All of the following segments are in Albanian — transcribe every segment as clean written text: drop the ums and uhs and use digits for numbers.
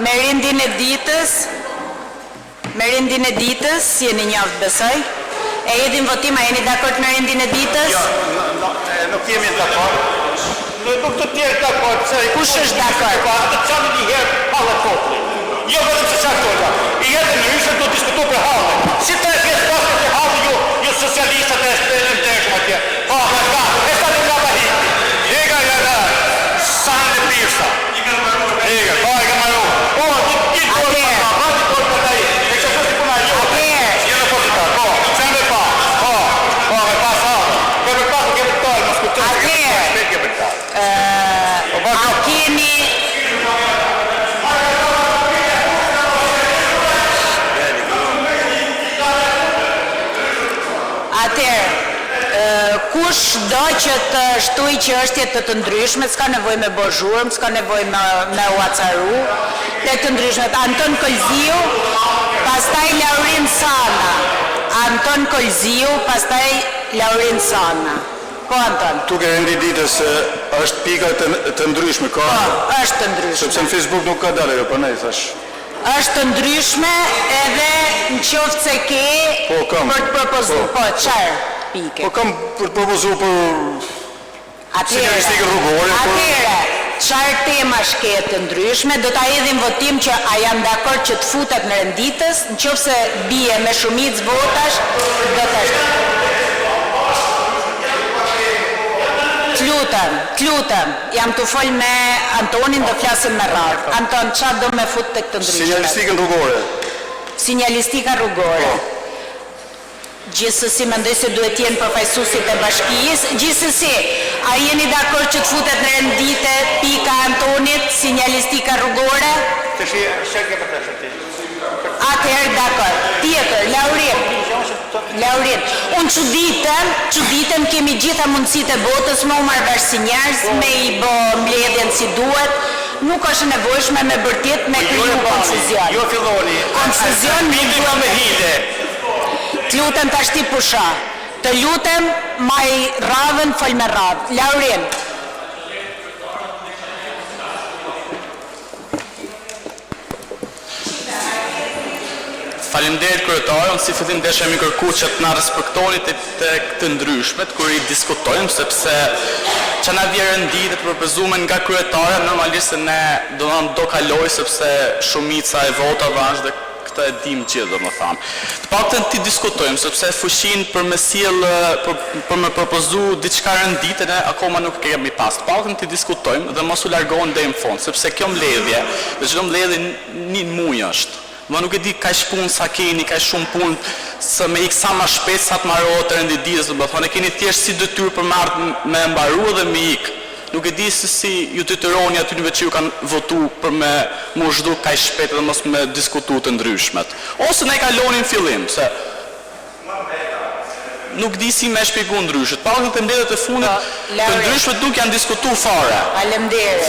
Me rindin e ditës, jeni njoft besoj. E jedin votim, a jeni dakord me rindin e ditës? Jo, nuk jemi dakord. Nuk të tjerë dakord. Kush është dakord? Të qanë një herë halë populli. Jo vetëm se qanë toga. I jetë në rysën do të diskutu për halë. Si të e fjesë pasë për halë ju socialistët e ndeshëm atje. Pa, e sta të nga bahiti. Ega, sanë dhe pirsa. Ega, pa, ega maru. Po, një dorë për ta, një dorë për ta i. E që është të puna jo. Jene po të ta, po, që me pa. Po, me pa sa. Keme pa të keme të më skutë. Kush do që të shtuj që është të të ndryshme, s'ka nevoj me bozhurëm, s'ka nevoj me uacaru, të të ndryshme. Anton Kolziu, pastaj Laurin Sana. Anton Kolziu, pastaj Laurin Sana. Po, Anton. Tuk e rendi ditës është pika të ndryshme, ka? Po, është të ndryshme. Sepse në Facebook nuk ka dalë, jo, për nej, thash. është të ndryshme edhe në qoftë se ke për të propozu. Po, qarë pike? Po kam për të propozu për sinjalistikë rrugore. Atere, qarë tema shke të ndryshme, do ta edhim votim që a janë dakord që të futet në renditës, në qoftë se bie me shumicë votash, do të është. T'lutem, jam të fol me Antonin dhe flasim me radhë. Anton, qa do me fut të këtë ndryshme? Sinjalistikën rrugore. Sinjalistika rrugore. Gjithsesi mendoj se duhet jenë përfaqësuesit e bashkisë. Gjithsesi, a jeni dakord që të futet në rendite pika Antonit, sinjalistika rrugore? Atëherë dakord. Tjetër, Laurin, unë çuditëm kemi gjitha mundësitë e botës me u marrë bashkë si njerëz, me i bë mbledhjen si duhet. Nuk është nevojshme me bërtit me kriju konfuzion. Jo filloni. Konfuzion nuk duhet me hide. Të lutem të ashti pusha. Të lutem maj radhën fol me radhë. Laurin. Faleminderit kryetarë, si fillim desha mi kërku që të na respektoni të këtë ndryshmet kur i diskutojmë, sepse që na vjen renditje të propozuar nga kryetare, normalisht ne do kaloj sepse shumica e votave është dhe këtë e dim gjithë, domethënë. Të paktën ti diskutojmë sepse fushin për me sjell për me propozu diçka renditje ne akoma nuk kemi pas. Të paktën ti diskutojmë dhe mos u largohen deri në fund, sepse kjo mbledhje, dhe çdo mbledhje një muaj është. Ma nuk e di ka shpunë sa keni, ka shumë punë, se me ikë sa ma shpet, sa të marrohet të renditjes, dhe bëthone keni thjesht si dëtyrë për marrë me mbaru dhe me ikë. Nuk e di se si ju të tëroni aty njëve që ju kanë votu për me më zhdu ka shpet dhe mos me diskutu të ndryshmet. Ose ne kalonin fillim, se nuk di si me shpjegu ndryshmet. Pa të mbledhjet e fundit, të ndryshmet nuk janë diskutu fare. Faleminderit.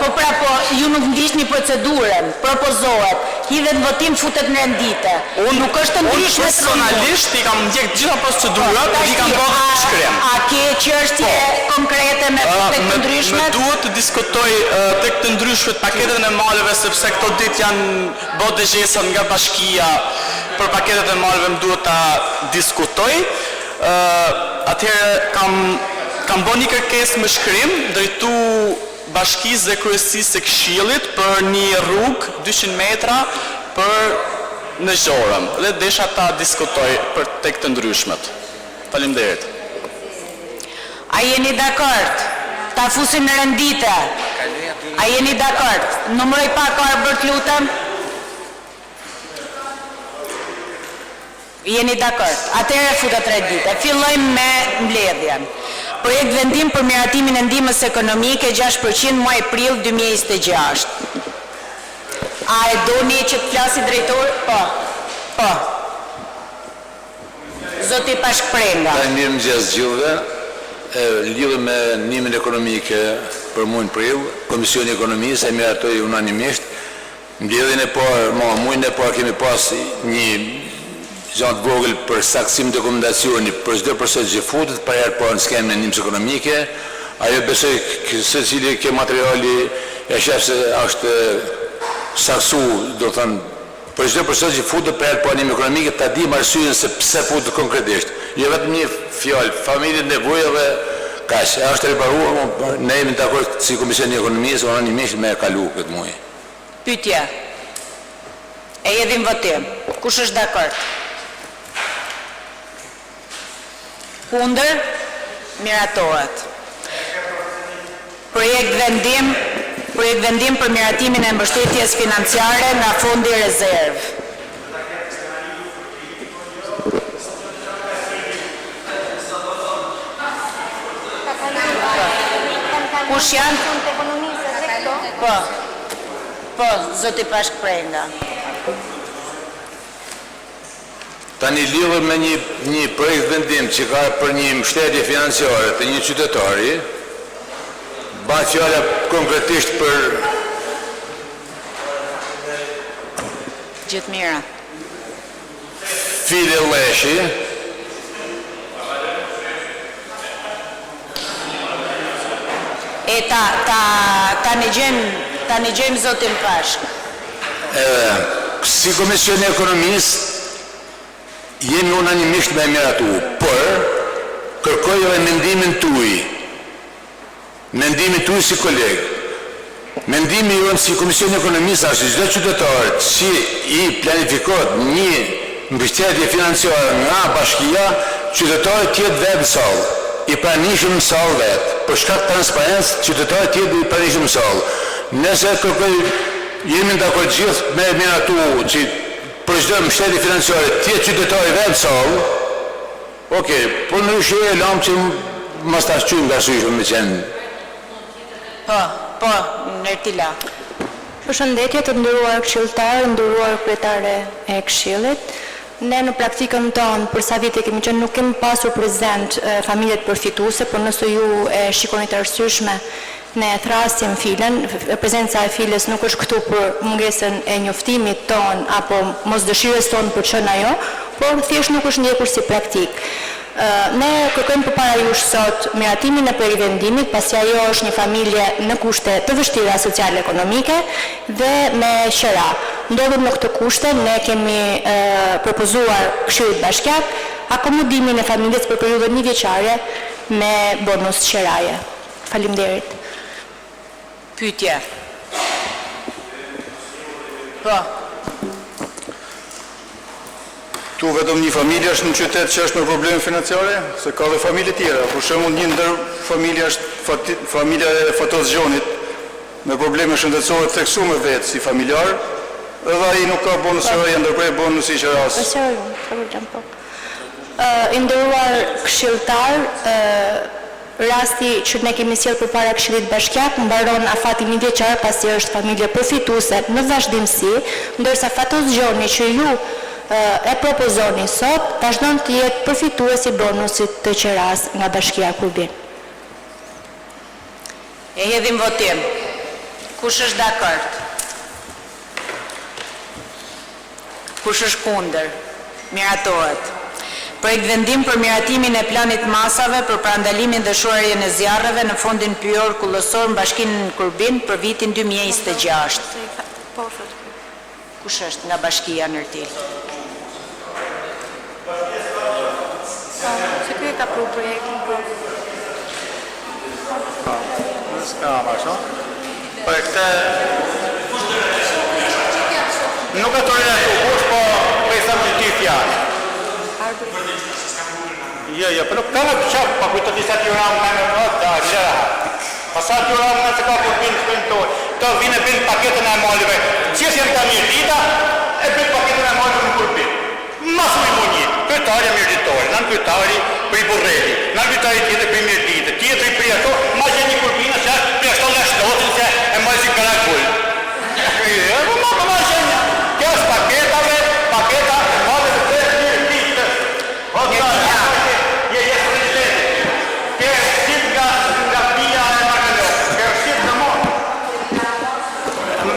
Po pra po, ju nuk ndisht një procedurën, propozohet, hidhet në votim futet në rendite. Nuk është të ndryshme të personalisht i kam ndjek gjitha procedurat dhe i kam bërë të shkrem. A ke çështje konkrete me futet të ndryshme? Me duhet të diskutoj tek të ndryshmet paketet e maleve, sepse këto ditë janë bërë dëgjesa nga bashkia për paketet e maleve më duhet ta diskutoj. Atëherë kam bërë një kërkesë me shkrim drejtu bashkisë dhe kryesisë së Këshillit për një rrugë 200 metra për në Zhorëm dhe desha ta diskutoj për tek të ndryshmet. Faleminderit. A jeni dakord? Ta fusim në rendite. A jeni dakord? Numëroj pak arbër të lutem. Jeni dakord. Atëherë futet rendite. Fillojmë me mbledhjen. Projekt vendim për miratimin e ndihmës ekonomike 6% muaj prill 2026. A e doni që të flasi drejtor? Po. Zoti Pashkprenga. Mirë mëngjes gjithëve. Lidhur me ndihmën ekonomike për muajin prill, Komisioni i Ekonomisë e miratoi unanimisht mbledhjen e parë, muajin e parë kemi pas një gjatë vogël për saksim dokumentacioni për çdo person që futet para herë parë në skemën e ndihmës ekonomike. Ajo besoj se cili ke materiali e shef se është saksu, do thënë, për çdo person që futet për planim ekonomik, ta dim arsyeën se pse futet konkretisht. Jo vetëm një fjalë, familje nevojave kaq. Është riparuar, ne jemi dakord si Komisioni i Ekonomisë, unanimisht me kalu këtë muaj. Pyetja. E jedhim votim. Kush është dakord? Kundër? Miratohet. Projekt vendim për miratimin e mbështetjes financiare nga fondi rezerv. Kush janë? Po, zoti Pashk Prenga. Tani lidhur me një projekt vendim që ka për një mbështetje financiare të një qytetari, ba fjala konkretisht për Gjithë mira. File Leshi, E ta në gjejmë zotin Pashk. si Komisioni i Ekonomisë jemi unanimisht me miratu, por kërkoj edhe mendimin tuaj si kolegë. Mendimi jonë si Komisioni i Ekonomisë është çdo qytetar që i planifikohet një mbështetje financiare nga bashkia, qytetari tjetë vetë në sallë, i pranishëm në sallë vetë. Për shkak të transparencë, qytetari tjetë i pranishëm në sallë. Nëse kërkoj, jemi dakord gjithë me miratu që për çdo mbështetje financiare tjetë qytetari vetë në sallë, okej, po në rëshje e lamë që mos ta shqymë nga shyshëm me qenë. Po, Nërtila. Përshëndetje të nderuar këshilltar, nderuar kryetare e Këshillit. Ne në praktikën tonë, për sa vite kemi qenë, nuk kemi pasur prezent familjet përfituese, por nëse ju e shikoni të arsyeshme, ne thrasim filen, prezenca e files nuk është këtu për mungesën e njoftimit ton apo mosdëshirës ton për çën ajo, por thjesht nuk është ndjekur si praktik. Ne kërkojmë përpara jush sot miratimin e përivendimit, pasi ajo është një familje në kushte të vështira sociale-ekonomike dhe me qëra. Ndodhur në këtë kushte, ne kemi propozuar Këshillit Bashkiak akomodimin e familjes për periudhën 1 vjeçare me bonus qëraje. Faleminderit. Pyetje. Po. Tu vetëm një familje është në qytet që është me probleme financiare, se ka dhe familje tjera. Për shembull, një ndër familja është familja e Fatos Gjonit, me probleme shëndetësore të theksuar vetë si familjar, edhe ai nuk ka bonus qëraje, ndërprej bonus i qëras. I nderuar këshilltar, rasti që ne kemi sjellë përpara Këshillit Bashkiak mbaron afati 1 vjeçar, pasi është familje përfituese në vazhdimsi, ndërsa Fatos Gjoni që ju e propozoni sot, vazhdon të jetë përfitues i bonusit të qeras nga Bashkia Kurbin. E hedhim votim. Kush është dakord? Kush është kundër? Miratohet. Projekt vendim për miratimin e planit masave për parandalimin dhe shorjen e zjarreve në fondin pyjor kullësor në Bashkinë Kurbin për vitin 2026. Kush është nga Bashkia Nërtil? Se kjo e ka pru projektin për... Për këtë... Nuk e të rinatu kush, po i thëmë që ti fjallë. Jo, për nuk të në të qëpë, pa kujtë të disat ju ramë në në të lëra. Pasat ju ramë në të ka për binë të këndoj, të vinë e binë paketën e malive. Qës jenë të mirë dita, e binë paketën e malive në Kurbin. Masu i munjit, kryetari mirë ditori, në kryetari për i burreti, në kryetari tjetë për i mirë ditë, tjetëri për i ato, ma që një Kurbinë se për ashton në shtotin se e ma si karakull. Ma që një, kjo është paketave, paketa e malive të mirë ditë.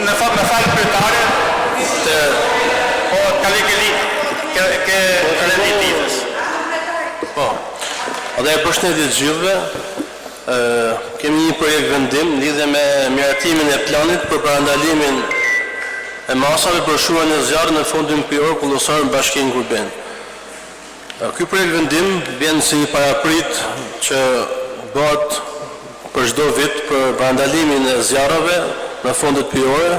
Në fakt me falë kryetare të kalikeli ke rendititës. Po, edhe e përshëndetit gjithëve, kemi një projekt vendim lidhe me miratimin e planit për parandalimin e masave për shuarjen e zjarrit në fondin pyjor kullosor në Bashkinë Gurben. Ky projekt vendim vjen si një paraprit që bëhet për çdo vit për parandalimin e zjarreve në fondet pyjore.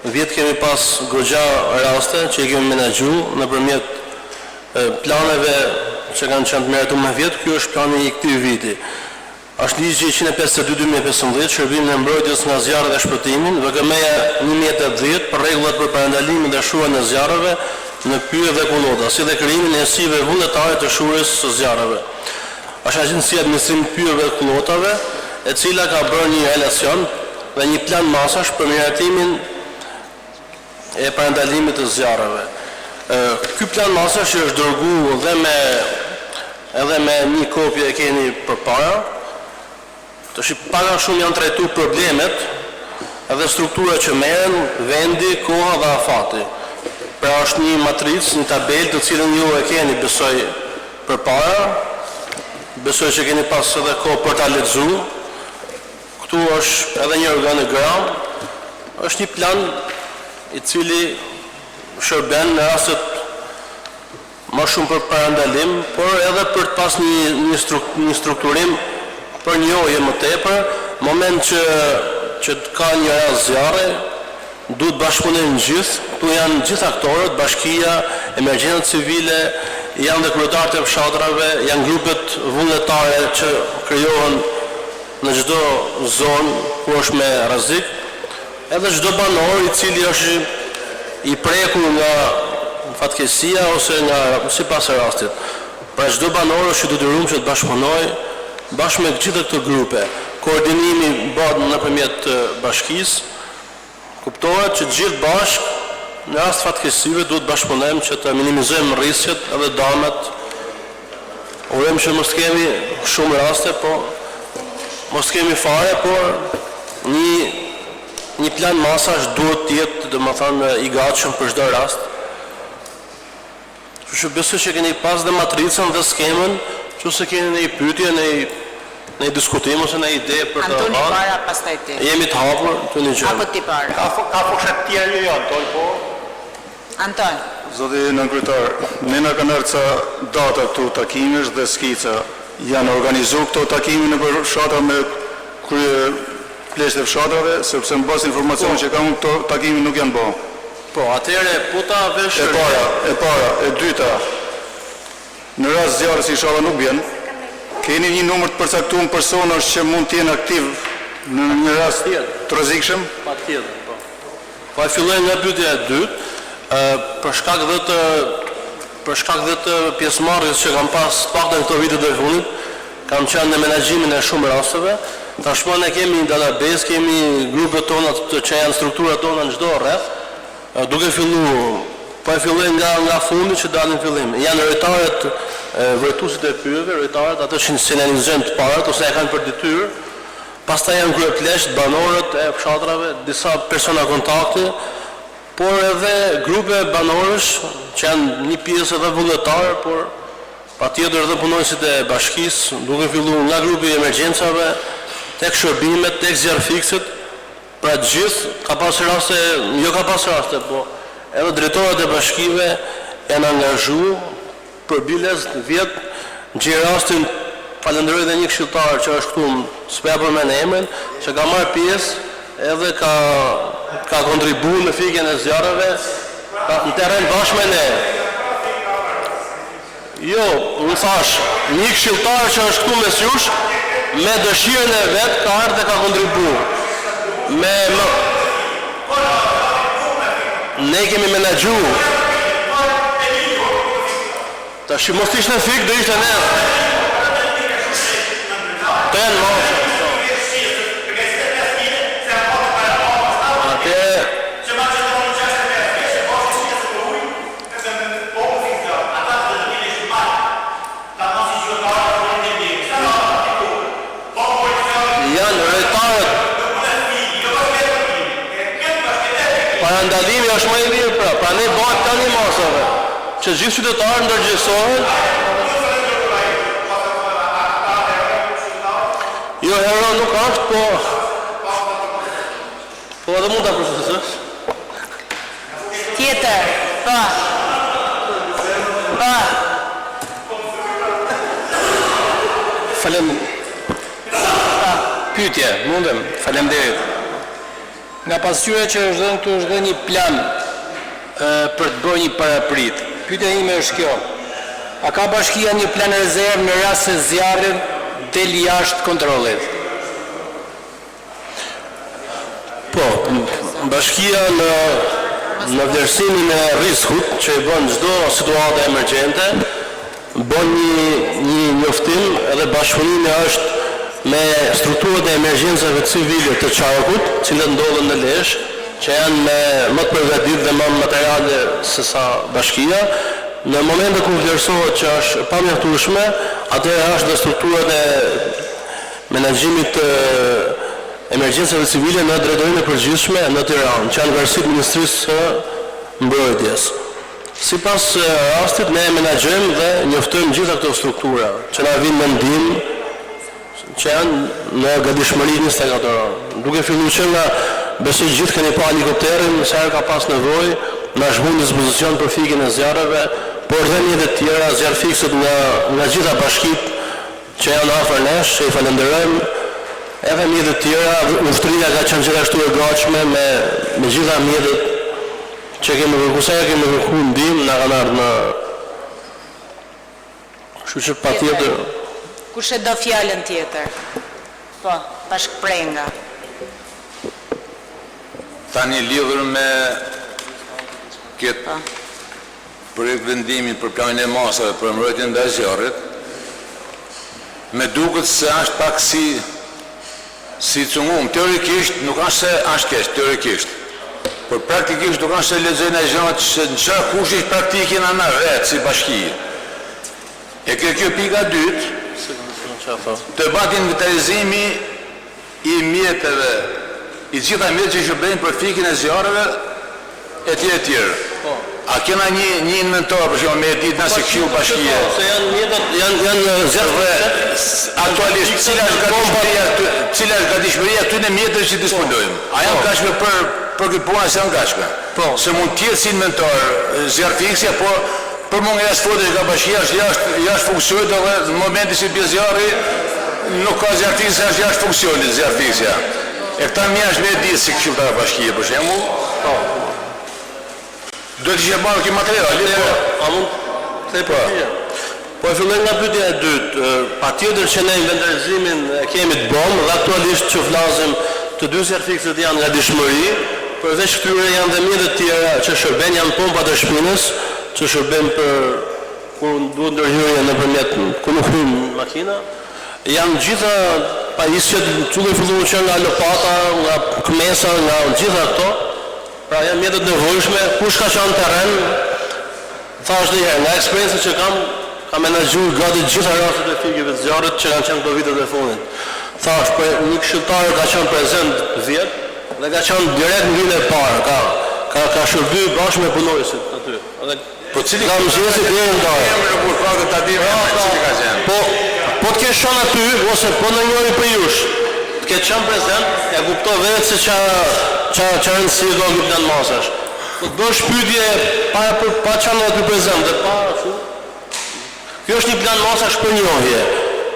Vjet kemi pas goxha raste që i kemi menaxhuar nëpërmjet planeve që kanë qenë të merretur me vjet. Ky është plani i këtij viti. Është ligji 152/2015, shërbimin e mbrojtjes nga zjarri dhe shpëtimin, VKM-ja 1080 për rregullat për parandalimin dhe shuarjen e zjarreve në pyje dhe kullota, si dhe krijimin e enësive vullnetare të shuarjes së zjarreve. Është agjencia administrim pyjeve dhe kullotave, e cila ka bërë një relacion dhe një plan masash për miratimin e parandalimit të zjarreve. Ky plan masash është dërguar edhe me një kopje e keni përpara. Tash para shumë janë trajtuar problemet edhe struktura që merren, vendi, koha dhe afati. Pra është një matricë, një tabelë të cilën ju e keni besoj përpara. Besoj që keni pas edhe kohë për ta lexuar. Këtu është edhe një organigram. Është një plan i cili shërben në rastet më shumë për parandalim, por edhe për të pas një strukturim për njohje më tepër. Moment që ka një rast zjarri, duhet bashkëpunojnë gjithë. Këtu janë gjithë aktorët, bashkia, emergjencët civile, janë dhe kryetarët e fshatrave, janë grupet vullnetare që krijohen në çdo zonë ku është me rrezik, edhe çdo banor i cili është i prekur nga fatkeqësia ose nga sipas rastit. Pra çdo banor është i detyruar që të bashkëpunojë bashkë me gjithë këto grupe. Koordinimi bëhet nëpërmjet bashkisë. Kuptohet që gjithë bashkë në rast fatkeqësive duhet bashkëpunojmë që të minimizojmë rrezikët edhe damat. Urojmë që mos kemi shumë raste, po mos kemi fare, por një plan masash duhet të jetë, domethënë, i gatshëm për çdo rast. Kështu që besoj që keni pas dhe matricën dhe skemën, nëse keni një pyetje, një diskutim ose një ide për të Antoni para, pastaj ti. Jemi të hapur të një gjë. Apo ti para. Ka fushat tjerë jo, Antoni, po. Anton. Zoti nënkrytar, ne na kanë ardhur ca data këtu takimesh dhe skica. Janë organizuar këto takime në fshatra me krye pleshtë e fshatrave, sepse mbas informacion që kam këto takime nuk janë bërë. Po, atëherë po ta vesh E para, e dyta. Në rast zjarri si inshallah nuk vjen, keni një numër të përcaktuar personash që mund të jenë aktiv në një rast të rrezikshëm? Patjetër, po. Po e filloj nga pyetja e dytë, për shkak dhe të pjesëmarrjes që kam pas paktën këto vite të fundit, kam qenë në menaxhimin e shumë rasteve. Tashmë ne kemi një database, kemi grupet tona që janë strukturat tona në çdo rreth, duke filluar. Po e filloj nga fundi që dalin fillim. Janë rojtarët vërtuesit e pyjeve, rojtarët ato që sinalizojnë të parat ose e kanë për detyrë. Pastaj janë kryepleqt, banorët e fshatrave, disa persona kontakti, por edhe grupe banorësh që janë një pjesë edhe vullnetar, por patjetër edhe punonësit e bashkisë, duke filluar nga grupi i emergjencave, tek shërbimet, tek zjarrfikset. Pra gjithë ka pas raste, jo ka pas raste, po edhe drejtorët e bashkive janë angazhuar për biles vjet. Gjë rastin falenderoj dhe një këshilltar që është këtu, s'po për me në emrin, që ka marrë pjesë edhe ka kontribuar në fikjen e zjarreve në terren bashkë me ne. Jo, unë thash, një këshilltar që është këtu mes jush, me dëshirën e vet ka ardhur dhe ka kontribuar. Ne kemi menaxhuar. Tash mos ishte në fik, do ishte ne. Të janë mos. Parandalimi është më i mirë pra ne bëhet tani masave, që gjithë qytetarët ndërgjegjësohen. Jo, hero nuk është, po edhe mund ta procesoj. Po. Po. Pyetje, mundem, faleminderit. Nga pasqyra që është dhënë këtu është dhënë një plan për të bërë një paraprit. Pyetja ime është kjo. A ka bashkia një plan rezervë në rast se zjarri del jashtë kontrollit? Po, bashkia në vlerësimin e rrezikut që i bën çdo situatë emergjente, bën një njoftim edhe bashkëpunimi është me strukturat e emergjencave civile të qarkut, cilët ndodhen në Lezhë, që janë më të përgatitur dhe më materiale se sa bashkia. Në momentin kur vlerësohet që është pa mjaftueshme, atëherë është dhe strukturat e menaxhimit të emergjencave civile në drejtorinë e përgjithshme në Tiranë, që janë varësi të Ministrisë së Mbrojtjes. Sipas rastit ne menaxhojmë dhe njoftojmë gjitha këto struktura që na vinë në ndihmë, që janë në gatishmëri 24 orë. Duke filluar që nga besoj gjithë keni pa helikopterin, sa herë ka pas nevojë, na është në dispozicion për fikjen e zjarreve, por dhe mjetet tjera, zjarrfikset nga gjitha bashkitë që janë afër nesh, që i falenderojmë, edhe mjetet tjera, ushtria ka qenë gjithashtu e gatshme me gjitha mjetet që kemi kërkuar ndihmë, na kanë ardhur në. Kështu që patjetër. Kush e do fjalën tjetër? Po, Bashkëprenga. Tani lidhur me këtë projekt vendimin për planin e masave për mbrojtjen ndaj zjarrit, me duket se është pak si cungum. Teorikisht nuk është se është keq, teorikisht. Por praktikisht nuk është se lexojnë gjërat që në çfarë kushtesh praktike na vetë si bashki. E kjo pika 2, të bëhet inventarizimi i mjeteve, i gjitha mjetet që shërbejnë për fikjen e zjarreve etj. A kena një inventar për shembull me ditë nëse këshill bashkie. Se janë mjetet, janë zjarre aktualisht cila është gatishmëria këtyre mjeteve që disponojmë. A janë gatshme për këtë punë se janë gatshme? Po, se mund të jetë si inventar zjarrfiksja, po për mund nga sfote që ka bashkia është jashtë funksionit dhe në momentin që bie zjarri nuk ka zjarrfiksja, është jashtë funksionit zjarrfiksja. E këta mjash me ditë si këshilltar bashkie për shembull. Po. Do të ishte marrë këtë materiali, a mund të po. Po e fillojmë nga pyetja e dytë. Patjetër që ne inventarizimin kemi të bëmë dhe aktualisht që flasim të dy zjarrfikset janë nga dishmëri, përveç këtyre janë dhe mjetet tjera që shërben, janë pompat e shpinës që shërben për kur duhet ndërhyrje nëpërmjet ku nuk hyn makina. Janë gjitha pajisjet çullë filluar që nga lopata, nga kmesa, nga gjitha ato. Pra janë mjetet nevojshme, kush ka qenë në terren, thash dhe herë, nga eksperiencë që kam menaxhuar gati gjitha rastet e fikjeve të zjarrit që kanë qenë këto vitet e fundit. Thash, për një këshilltar ka qenë prezent 10 dhe ka qenë direkt në vitin e parë, ka shërbyer bashkë me punonësit aty. Edhe po cili ka mësuesi deri në dorë. Po të kesh shon aty ose po në njëri për jush. Të ketë qenë prezent, ja kuptoj vetë se çfarë rëndësi do të plan masash. Po të bësh pyetje pa çanë aty prezent dhe pa ashtu. Kjo është një plan masash për njohje,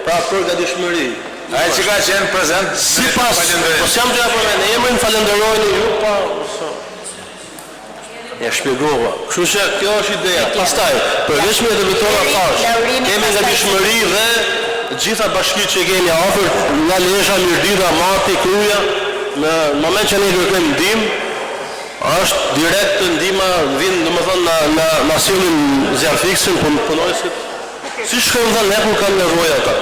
pra për gatishmëri. Ai që ka qenë prezent sipas, po jam të apo me emrin falenderojni ju pa. Ja shpjegova. Kështu që kjo është ideja. Pastaj, përveç mjeteve tona thash, kemi gatishmëri dhe gjitha bashkitë që kemi afër nga Lezhë, Mirdita, Mati, Kruja, në moment që ne kërkojmë ndihmë, është direkt ndihma vjen domethënë na sillin zjarrfiksin punonësit. Si shkojmë dhe ne kur kanë nevojë ata.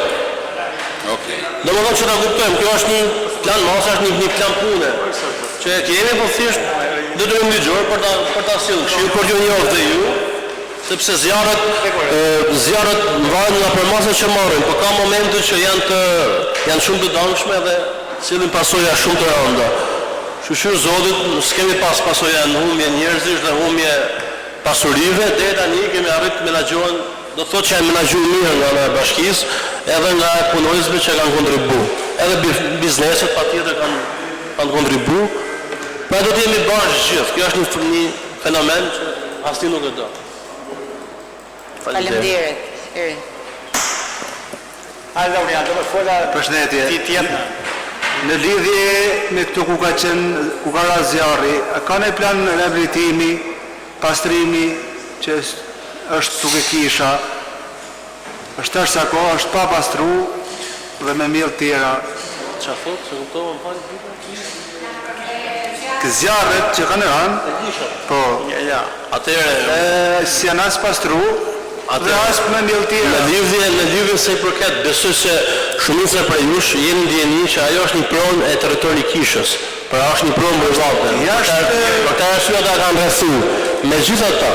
Okej. Domethënë që ta kuptojmë, kjo është një plan masash, një plan pune. Që kemi po thjesht detyrojmë ligjor për ta sjellë këshill për ju njohur dhe ju. Sepse zjarret vajen nga përmasat që marrin, por ka momente që janë shumë të dëmshme dhe sillin pasoja shumë të rënda. Shqyr Zotit, s'kemi pas pasoja në humje njerëzish dhe humje pasurive, deri tani kemi arritur të menaxhojmë, do të thotë që janë menaxhuar mirë nga ana e bashkisë, edhe nga punonësit që kanë kontribuar. Edhe bizneset patjetër kanë kontribuar. Pra do të jemi bashkë gjithë. Kjo është një fenomen që asnjë nuk e do. Faleminderit. Eri. Hajde, unë janë, do më fola... Përshëndetje. Ti tjetë. Në lidhje me këtu ku ka ra zjarri, a ka në plan rehabilitimi, pastrimi që është tuke kisha, është tash sa ko, është pa pastru dhe me mjellë tjera. Qa thot, se kuptova më falë? Kë zjarret që kanë ranë, po, Ja, atëre, si janë as pastru dhe as me mjellë tjera. në lidhje se i përket, besoj se shumica prej jush jeni ndjeni që ajo është një pronë e territori kishës, pra është një pronë bërvate. Për ta arsye ata kanë rrethu. Megjithatë,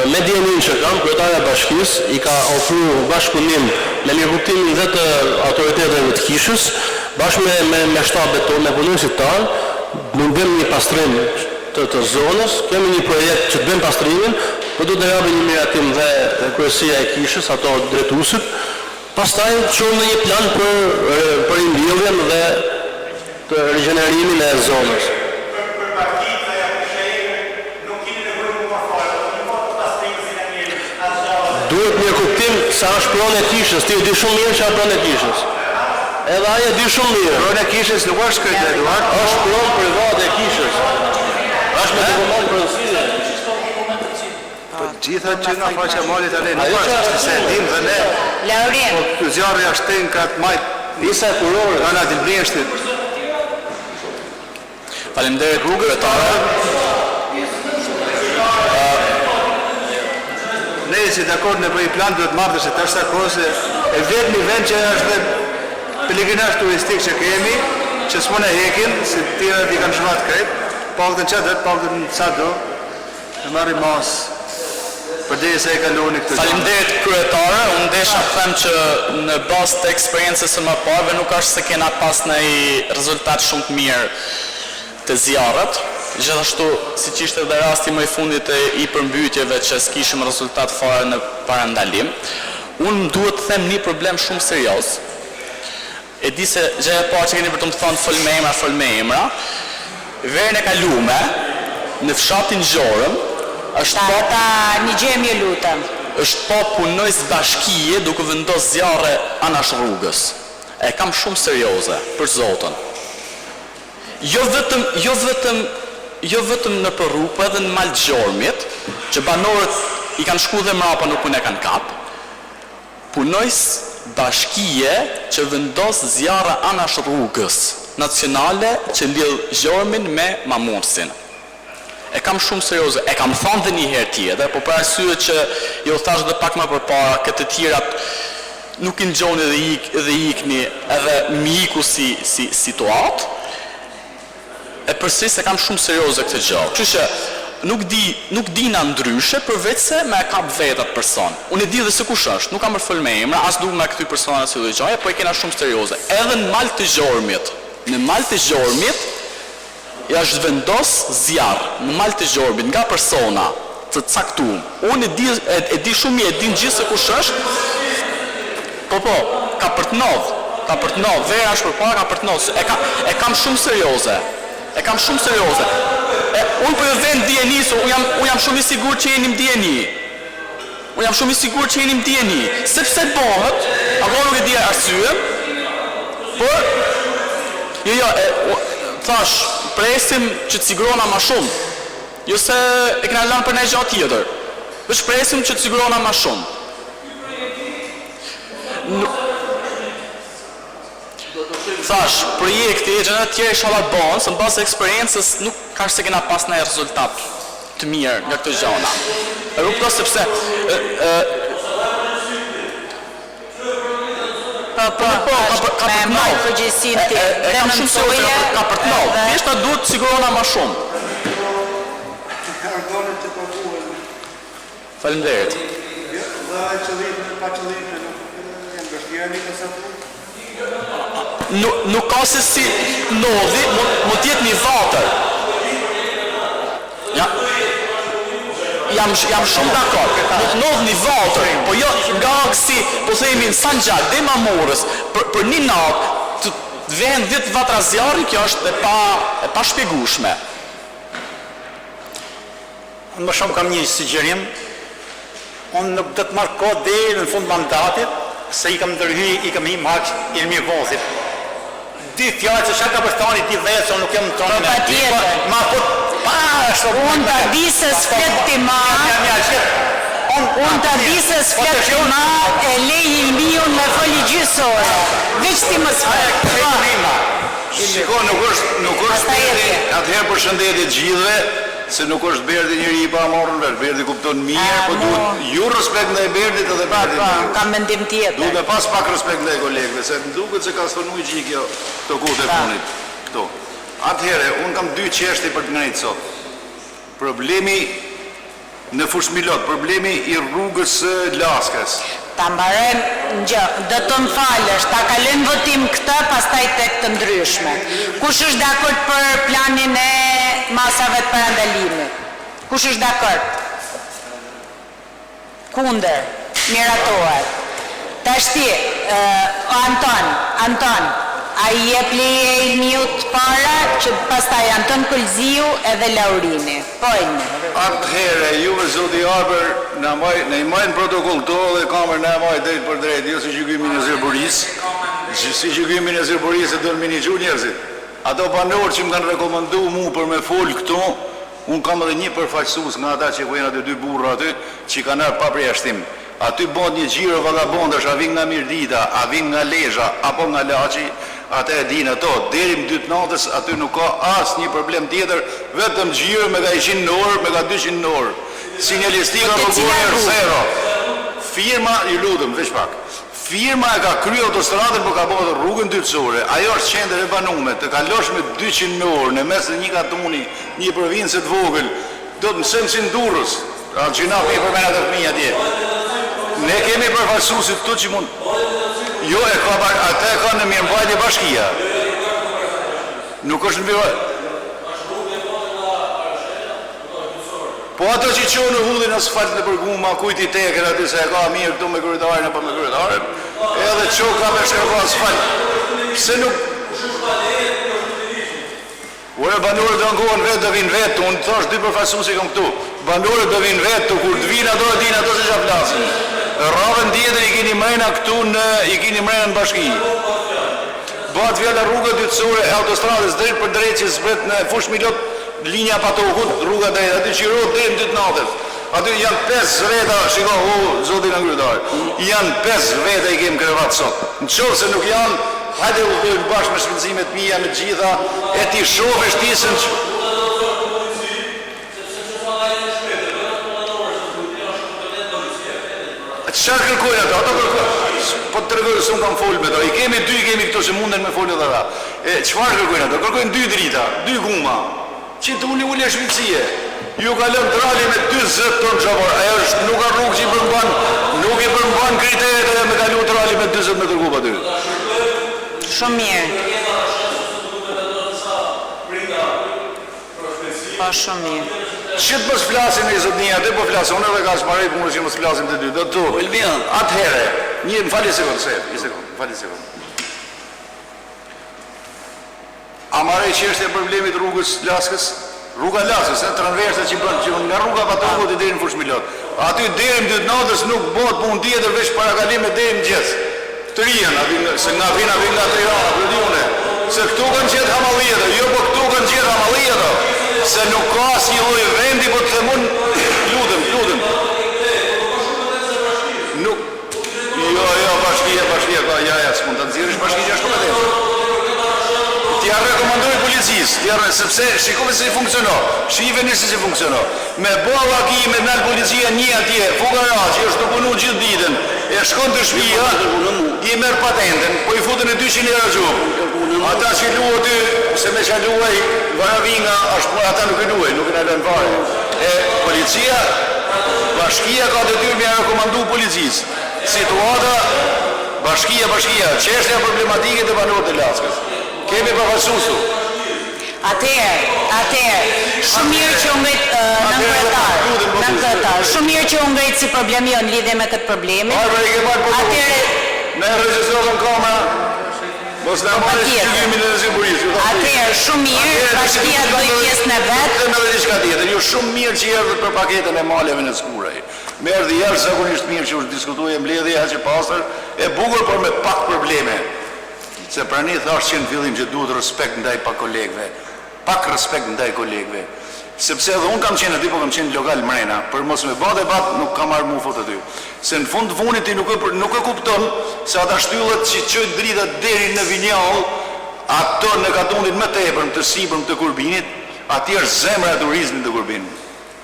me ndjenin që kam, kryetaria e bashkisë i ka ofruar bashkëpunim me mirëkuptimin dhe të autoriteteve të kishës, bashkë me shtabet tonë, me punonësit tanë, mundem një pastrim të zonës, kemi një projekt që të bëjmë pastrimin, po do të japim një miratim dhe kryesia e kishës, ato drejtuesit, pastaj çojmë në një plan për mbjelljen dhe të rigjenerimin e zonës. Duhet një kuptim sa është pronë e kishës, ti e di shumë mirë që është pronë e kishës. Edhe ai e di shumë mirë. Pronë e kishës nuk është këtë Eduard. Është pronë private e kishës. Është me dokument pronësie. Gjitha që nga faqja malit tani nuk është se dim dhe ne. Laurin. Ky zjarri është ten ka të majt Disa kurore. ana Dilbreshtit. Faleminderit kryetare. Ne si dakord në bëj plan duhet marrë se tash sa kohë se e vetmi vend që është dhe pelegrinazh turistik që kemi, që s'mon e hekin, se të tjerët i kanë shmat krejt, paktën çfarë do, paktën sa do. E marrim mas. Përderisa e kaloni këtë. Faleminderit kryetare, unë desha të them që në bazë të eksperiencës së mëparëve nuk është se kena pas në i rezultat shumë të mirë të zjarret. Gjithashtu, si që ishte dhe rasti më i fundit e i përmbytjeve që s'kishim rezultat fare në parandalim, unë duhet të them një problem shumë serios. E di se gjë e parë që keni për të më thonë fol me emra, verën e kalume, në fshatin Gjorëm, është Një gjemje lutem. është pa punojës bashkije duke vendos zjarre anash rrugës. E kam shumë serioze, për Zotën. Jo vetëm në për rrugë, po edhe në mal Gjormit, që banorët i kanë shku dhe mrapa nuk unë e kanë kap, punojës bashkije që vendos zjarre anash rrugës nacionale që lidh Gjormin me Mamursin. E kam shumë serioze, e kam thonë dhe një herë tjetër, po për arsye që jo thash dhe pak më përpara, këtë tjerat nuk i ngjoni dhe ikni edhe miku si situatë, e përsëri se kam shumë serioze këtë gjë. Kështu që nuk di na ndryshe përveç se me e kap vetat person. Unë e di dhe se kush është, nuk kam përfol me emra, as duhet me këty persona si lloj gjaje, po e kena shumë serioze. Edhe në mal të Gjormit, ja është vendos zjarr në mal të Gjormit nga persona të caktuar. Unë e di shumë mirë, e din gjithë se kush është. Po, ka për të nodh, vera është përpara, ka për të nodh. E kam shumë serioze. Unë për vend DNI, unë jam shumë i sigurt që jeni më DNI. Sepse bëhet, apo nuk e di arsyen, por thash, presim që të sigurona ma shumë. Jo se e këna lanë për ne gjatë tjetër. Veç presim që të sigurona ma shumë. Thash, projekti e gjenet tjerë i shala bënë, së në basë eksperiencës nuk ka se kena pas në rezultat të mirë nga këtë gjona. E rupto sepse... Me majtë përgjësin të denoncoje ka për të nodhë, thjesht na duhet sigurona ma shumë. Faleminderit. Nuk ka se si nodhi, mund t'jetë një vatër. Jam shumë dakord. Nuk nodh një vatër, po jo nga si, po themi në Sanxhak, dhe Mamurës, për një natë, të vjen 10 vatra zjarri, kjo është e pa shpjegueshme. Unë më shumë kam një sugjerim. Unë nuk do të marrë kohë deri në fund mandatit, se i kam hi haq Ilmi Vozit. Dy fjalë që ka përthani ti vetë, unë nuk jam në tonë. Pa tjetër. Ma thot, Unë të di se s'flet ti ma, unë të di se s'flet ti ma, e lej Ilmiun me foli gjysore. Veç ti më s'flet. Shiko, nuk është atëherë përshëndetje gjithëve, se nuk është Berdi njëri i pa marrën vesh, Berdi kupton mirë, po duhet ju respekt ndaj Berdit edhe Berdit. Kam mendim tjetër. Duhet me pas pak respekt ndaj kolegëve, se më duket se ka stonu i gjikja të kohët e punit këto. Atëherë, unë kam dy çështje për të ngritur sot. Problemi në Fushmilot, problemi i rrugës së Laskës. Ta mbarem gjë, do të më falësh, ta kalojmë votim këtë, pastaj tek të ndryshme. Kush është dakord për planin e masave të parandalimit? Kush është dakord? Kundër, miratohet. Tashti, Anton, a i jep leje e Ilmiut para, që pastaj Anton Kulziu edhe Laurini. Pojnë. Atëherë, juve zoti Arber, në i majnë protokoll këto dhe kamerë në e majnë drejt për drejt, jo si gjykimin e Zërboris, si gjykimin e Zërboris e do në miniqu njerëzit. Ato banorë që më kanë rekomendu mu për me folë këto, unë kam edhe një përfaqësus nga ata që ku jenë aty dy burra aty, që kanë arë pa përjashtim. Aty bën një gjiro vagabondash, a vin nga Mirdita, a vin nga Lezha, apo nga Laçi, ata e dinë ato. Deri më 2 natës aty nuk ka as një problem tjetër, vetëm gjiro me ka 100 në orë, me ka 200 në orë. Sinjalistika rrugore zero. Firma, ju lutem, veç pak. Firma e ka kryer autostradën për ka bërë rrugën dytësore. Ajo është qendër e banuar, të kalosh me 200 në orë në mes të një katuni, një provincë të vogël, do të mësojmë si në Durrës. Që na pi për menat e fëmijë atje. Ne kemi përfaqësuesit këtu që mund. Jo, ata e ka në mirëmbajtje bashkia. Nuk është në mirëmbajtje. Po ato që qonë në hudhin asfalt në përguma, kujti teken aty se e ka mirë këtu me kryetarin apo me kryetaren, edhe qo ka me shkërko asfalt. Pse nuk... Ure, banorët do ngohen vetë, do vinë vetë, unë të thash 2 përfaqësuesi kam këtu. Banorët do vinë vetë, kur të vinë ato e dinë ato se që flasin. Rravën tjetër i keni mrena këtu në bashki. Bëhat fjalla rrugët dytësore e autostradës drejt për drejt që zbret në Fushmilot, linja Patohut, rruga drejt, aty që rrugë drejt në 2 natës. Aty janë 5 veta, shiko, zotin në ngrytarë, janë 5 veta i kemë krevat sot. Në qovë se nuk janë, hajde u dojnë bashkë me shpenzimet mija, me gjitha, e ti shofë shtisën që... Çfarë kërkojnë ato? Ato kërkojnë. Po të tregoj se unë kam folë me to. I kemi 2, kemi këto që munden me folë edhe ata. Çfarë kërkojnë ato? Kërkojnë 2 drita, 2 guma. Që të uli shvicie. Ju ka lënë trali me 40 ton xhavar. Ajo është nuk ka rrugë që i përmban, nuk i përmban kriteret edhe me kalu trali me 40 metër kub aty. Shumë mirë. Po shumë mirë. Që të mos flasin e zotnia, dhe po flasin, unë edhe ka shmarej për mërë që mos flasin të dy. Do të Elvian, atëhere, më fali sekund. A marej që është e problemit rrugës Laskës? Rruga Laskës, tranversa që bënë, që nga rruga Patohut e deri në Fushmilot. Aty deri në 2 natës nuk bëhet punë tjetër veç parakalime deri në gjes. Të rijen, se nga vina nga Tirana, për di une. Se këtu kanë qetë hamallijet, jo po këtu kanë qetë hamallijet. Se nuk ka si lloj vendi, po të themun, lutem. Nuk, jo, bashkia, ja, s'mund të nxirrish bashkia është kompetencë. T'ja rekomandoj policisë, sepse shikove se i funksionon, shiveni se si funksionon. Me bëlla ki, me nalë policia një atje, fugara që është të punu gjithë ditën, e shkon të shpia, i merë patenten, po i futën e 200 euro gjumë. Ata që luë ty, se me që luaj, varavinga, ata nuk i luaj, nuk i në lënë fare. E policia, bashkia ka të tyrë me a rekomandu policisë. Situata, bashkia, qeshtja problematike të banorët e Laskës. Kemi përfaqësuesu. Atëherë, shumë mirë që në kryetar. Shumë mirë që u ngrit si problemi jo në lidhje me këtë problemi. Atëherë, ne regjistrohen kamera. Mos na marrë shqyrgimin e sigurisë. Atëherë, shumë mirë, bashkia do i pjesën e vetë. Dhe me dhe diçka tjetër, ju shumë mirë që erdhët për paketën e maleve në skuraj. Me erdhë jashtëzakonisht mirë që u diskutuje mbledhje aq e pastër, e bukur por me pak probleme. Se prani thash që në fillim që duhet respekt ndaj pa kolegëve. Pak respekt ndaj kolegëve. Sepse edhe unë kam qenë aty, po kam qenë lokal mrena, për mos me bë debat nuk kam marrë mufot aty. Se në fund të funit ti nuk e kupton se ata shtyllët që çojnë drita deri në Vinjall, ato në katundit më tepër të sipërm të Kurbinit, aty është zemra e turizmit të Kurbinit.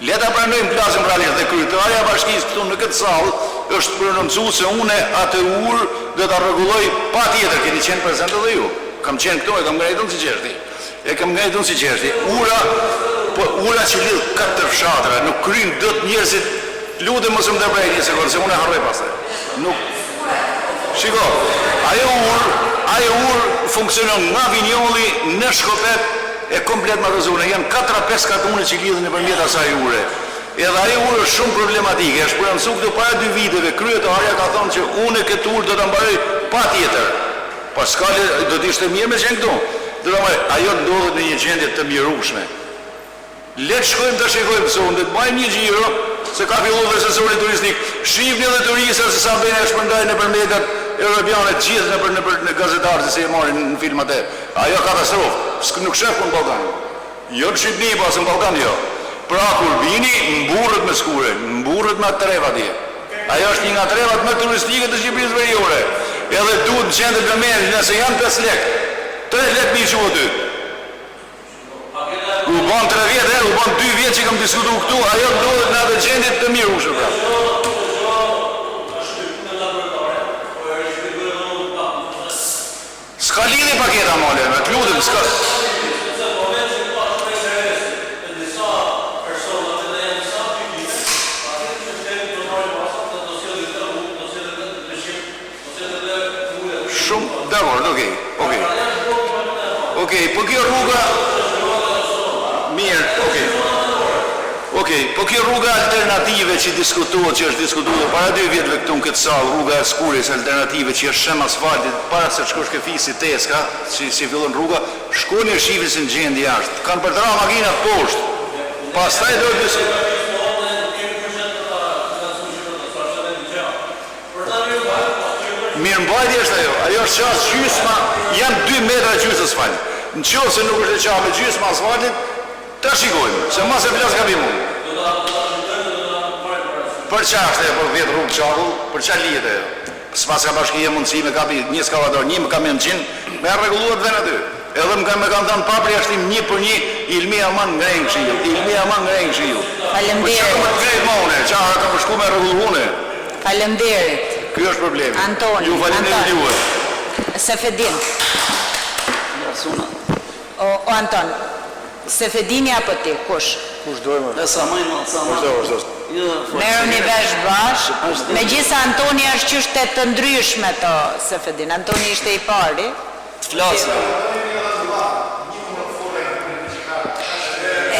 Le ta pranojmë plasën realisht dhe kryetaria e bashkisë këtu në këtë sallë është prononcuar se unë atë urë do ta rregulloj patjetër, keni qenë prezant edhe ju. Kam qenë këtu, e kam ngritur si qeshti. Ura që lidh katër fshatra, nuk kryen dot njerëzit, lutem mos më ndërprej një sekondë, se unë e harroj pastaj. Nuk. Shiko, ajo urë funksionon nga Vinjolli në Shkopet e komplet marrëzone. Janë 4-5 katune që lidhen nëpërmjet asaj ure. Edhe ajo urë është shumë problematike. Është prononcuar këtu para 2 viteve. Kryetaria ka thënë që unë këtë urë do ta mbaroj patjetër. Po skale do të ishte mirë me qenë këtu. Ajo ndodhet në një gjendje të mjerueshme. Le të shkojmë të shikojmë zonë, të bëjmë një xhiro, se ka filluar dhe sezoni turistik. Shihni edhe turistat se sa bën e shpërndajnë nëpër mediat europiane të gjithë në gazetarët se e marrin në filmat e. Ajo katastrofë. Nuk shef në Ballkan. Jo në Shqipëri, pas në Ballkan jo. Pra Kurbini mburret me skure, mburret me treva atje. Ajo është një nga trevat më turistike të Shqipërisë veriore. Edhe duhet në qendër të merr, nëse janë 5 lekë. 3 lekë mi shu aty. U ban 3 vjetë, u ban 2 vjetë që kam diskutu këtu, ajo ndodhet në atë gjendje të mirueshme pra. S'ka lidhje paketa male, me të lutem, s'ka. Shumë, dakord, okej. Okej, po kjo rruga mirë, okej, po kjo rruga alternative që diskutohet, që është diskutuar para 2 vjetëve këtu në këtë sallë, rruga e Skuris alternative që është shem asfaltit, para se të shkosh ke fisi Teska, si fillon rruga, shkoni e shihni se në gjendje jashtë. Kanë për të ra makinat poshtë. Pastaj do të diskutojmë. Mirëmbajtje është ajo është qas gjysma, janë 2 metra gjysmë asfalt. Në qoftë se nuk është e qasë me gjysmë asfaltit, ta shikojmë, se mas e plas gabim unë. Për qa është e për 10 rrugë qakull, për qa lijet e s'pas ka bashkije mundësi me kapi një skavator, një me kamion 100, me arregulluar dhe në dy. Edhe më kanë thënë papri ashtim 1 për 1, Ilmi Aman ngrejnë këshiu. Faleminderit. Për qa më të krejt mone, qa ka përshku me arregulluhune. Faleminderit. Ky është problemi. Antoni. Ju faleminderit juve. Sefedin. O Anton, Sefedini apo ti, kush? Kush dojmë? Kush Merë një vesh bashkë, me gjitha Antoni është qështet të ndryshme të Sefedin. Antoni ishte i pari. Të flasë.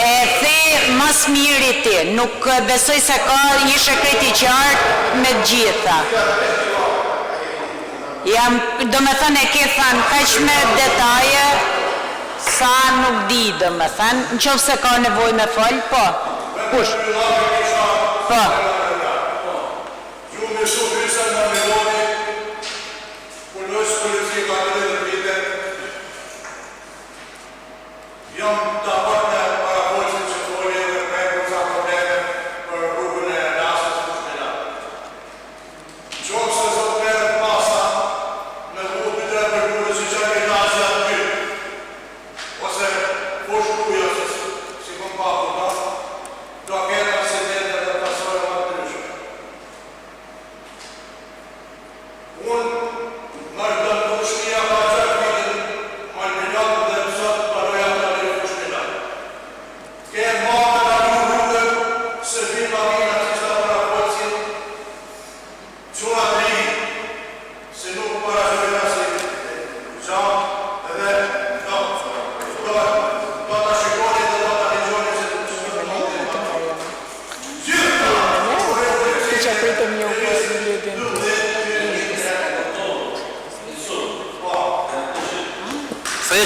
E the mas miri ti, nuk besoj se ka një shekret i qartë me gjitha. Do me thënë e ke thënë kaq me detaje, sa nuk di do me thënë, në qofë se ka nevoj me folë, po. Kush? Po. Ju me shumë krysa nga Miloni, punojës politika të dhe vite, jam të apart me parafolësit që folje dhe prejtë sa probleme për rrugën e lasës të shmena. Qofë se zot merët masa, me rrugë për të përgjurë si që e lasë atë kërë, ose fush kruja si kom pa përta, do kena aksidente dhe pasore më të nëshme. Unë mërë dëmë të shmija pa qërë vitën, më në milion dhe mësot përroja të në fushmina.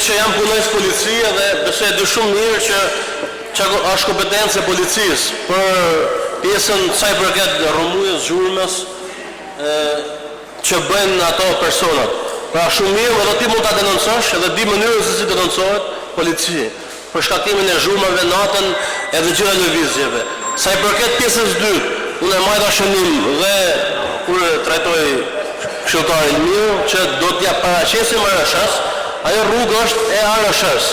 që jam punojës policie dhe besoj e di shumë mirë që është kompetencë e policisë për pjesën sa i përket rrëmujës, zhurmës që bëjnë ato personat. Pra shumë mirë, edhe ti mund ta denoncosh edhe di mënyrën se si denoncohet policia për shkaktimin e zhurmave natën edhe gjëra lëvizjeve. Sa i përket pjesës dytë, unë e majta shënim dhe kur trajtoj këshilltarin miu që do t'ja paraqesim RSH-s, ajo rrugë është e RSH-s.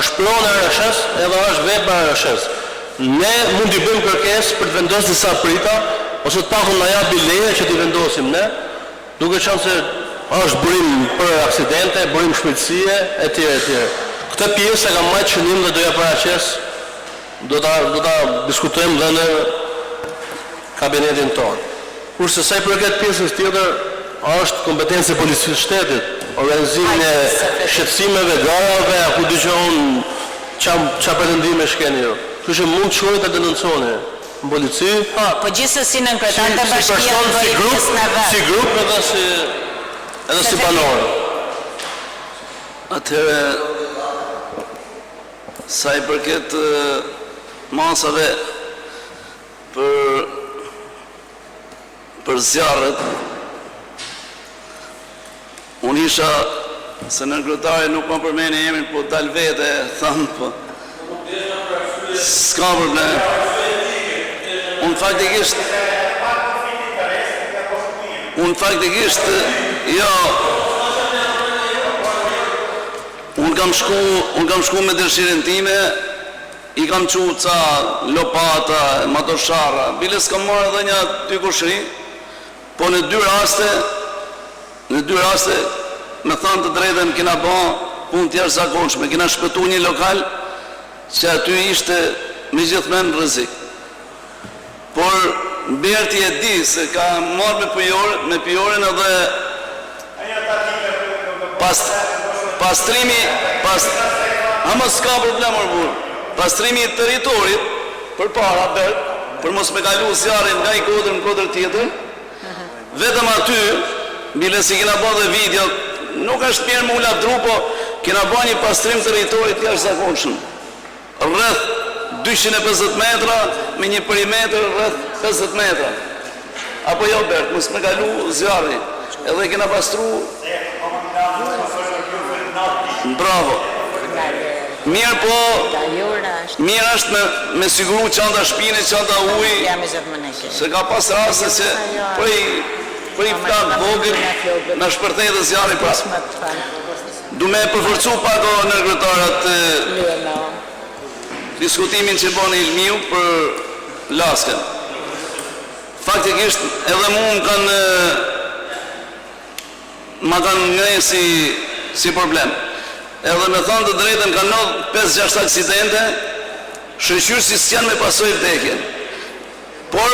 Është pronë e RSH-s edhe është vetë e RSH-s. Ne mund t'i bëjmë kërkesë për të vendosur disa prita ose të pakun na japi leje që t'i vendosim ne, duke qenë se është burim për aksidente, burim shpejtësie etj. etj. Këtë pjesë e kam marrë shënim dhe do ja paraqes, do ta diskutojmë dhe në kabinetin tonë. Kurse sa i përket pjesës tjetër, është kompetencë e policisë shtetit, organizimin e shqetësimeve, garave, ku dëgjon çfarë pretendime shkeni ju. Kështu që mund të shkojë të denonconi në polici. Po gjithsesi në kryetar të bashkia bëri pjesë në vet. Si grup edhe si banor. Atëherë, sa i përket masave për zjarret, unë isha se në kryetari nuk më përmeni emrin, po dal vete, thamë, po s'ka problem. Unë faktikisht, jo, unë kam shku me dëshirën time, i kam qu ca lopata, matosharra, bile s'kam marrë edhe një 2 kushri, po në dy raste, me thanë të drejtën, kina ba punë të jashtëzakonshme, kina shpëtu një lokal që aty ishte me gjithmonë rrezik. Por Berti e di se ka marrë me pijorin edhe ama s'ka problem orë pastrimi i territorit për para Bert, për mos me kalu zjarrin nga i kodër në kodër tjetër, vetëm aty, bile si kina ba dhe video, nuk është mirë më ula dru, po kina ba një pastrim territorit jashtëzakonshëm. Rreth 250 metra me një perimetër rreth 50 metra. Apo jo Bert, mos me kalu zjarri. Edhe kena pastru. Bravo. Mirë po, mirë është me siguru qanta shpine, qanta uj, se ka pas raste që për i flak vogël në shpërthej dhe zjarri pas. Du me përforcu pak o në kryetarat diskutimin që bën Ilmiu për Lasken. Faktikisht edhe mu ma kanë ngrej si problem. Edhe me thonë të drejtën kanë ndodhur 5-6 aksidente, shëqyrësi s'janë me pasoj vdekjen. Por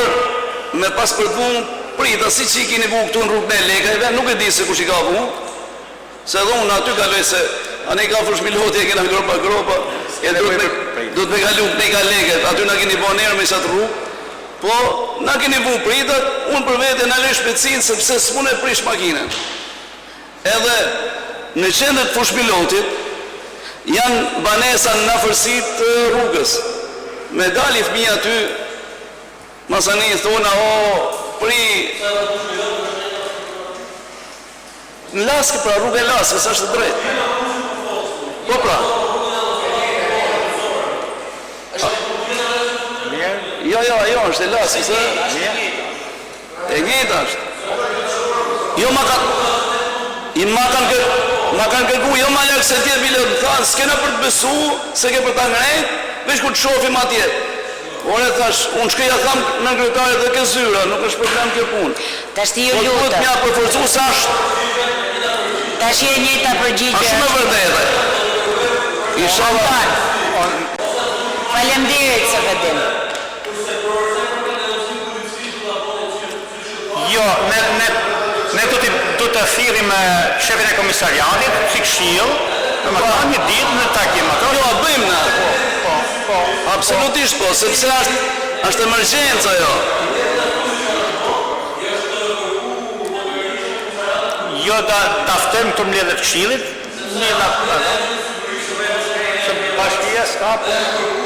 me pas përdhun prita si që i kini vu këtu në rrugën e lekajve, nuk e di se kush i ka vu, se edhe unë aty kaloj se anë i ka fushmiloti e kena gropa, e do të me kalu këne i ka lekajt, aty na kini bo nërë me qatë rrugë, po na kini vu pritat, unë për vete në le shpecin, sepse s'pune prish makinen. Edhe në qendër të fushmilotit janë banesa në afërsit të rrugës. Me dali fëmija aty, masani thona, pri... Në Laskë, pra rrugë e Laskës, është drejt. Po pra. Jo, ajo është e Laskës, e njëta është. Jo, ma kanë kërku, jo ma lakë se tjetë bile të thanë, s'kena për të besu, se ke për të ngrejt, veç ku të shofim atjetë. Por e thash, unë shkëja thamë në kryetarit dhe ke zyra, nuk është problem kjo punë. Tash ti ju lutë. Po duhet mja përforcu sa është. Tash je njëta përgjigje. A shumë e vërdete. Faleminderit se vëdim. Jo, ne do të thirrim shefin e komisariatit, si këshill, në më kanë një ditë në takim ato. Jo, bëjmë na. Po. Absolutisht po, sepse është emergjenca jo. Jo, ta ftojmë të mbledhjet këshillit, s'ka punë.